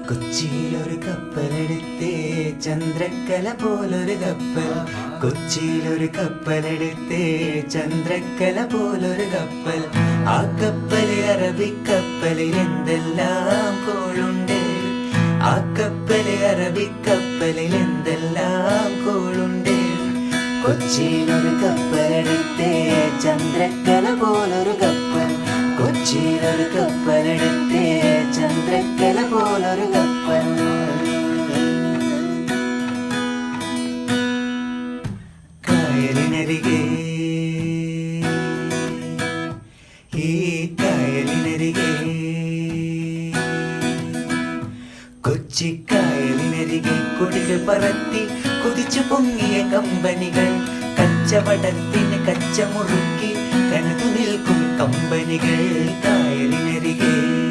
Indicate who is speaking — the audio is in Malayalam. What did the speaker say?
Speaker 1: കൊച്ചിയിലൊരു കപ്പലെടുത്തേ ചന്ദ്രക്കല പോലൊരു കപ്പൽ. കൊച്ചിയിലൊരു കപ്പലെടുത്തേ ചന്ദ്രക്കല പോലൊരു കപ്പൽ. ആ കപ്പല് അറബിക്കപ്പലിൽ എന്തെല്ലാം കോളുണ്ട്. ആ കപ്പല് അറബിക്കപ്പലിൽ എന്തെല്ലാം കോളുണ്ട്. കൊച്ചിയിലൊരു കപ്പലെടുത്തേ ചന്ദ്രക്കല പോലൊരു കപ്പൽ. കൊച്ചിയിലൊരു കപ്പലെടുത്തേ ചന്ദ്രക്കല പോലൊരു കപ്പൽ. കായലിനരികെ ഈ കായലിനരികെ കൊച്ചിക്കായലിനരികെ കൊടികൾ പറത്തി കുതിച്ചു പൊങ്ങിയ കമ്പനികൾ. കച്ചവടത്തിന് കച്ചമുറുക്കി കനതു നിൽക്കും കമ്പനികൾ. കായലിനരികെ